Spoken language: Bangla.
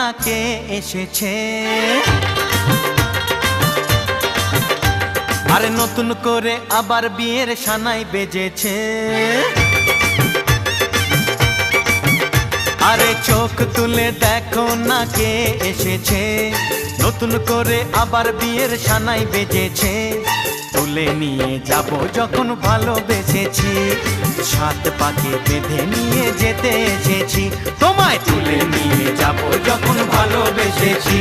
না কে এসেছে। আরে নতুন করে আবার বিয়ের সানাই বেজেছে। আরে চোখ তুলে দেখো না কে এসেছে, নতুন করে আবার বিয়ের সানাই বেজেছে। তুলে নিয়ে যাব যখন ভালোবেসেছি, সাত পাকে বেঁধে নিয়ে যেতে এসেছি। তোমায় তুলে নিয়ে যাব যখন ভালোবেসেছি।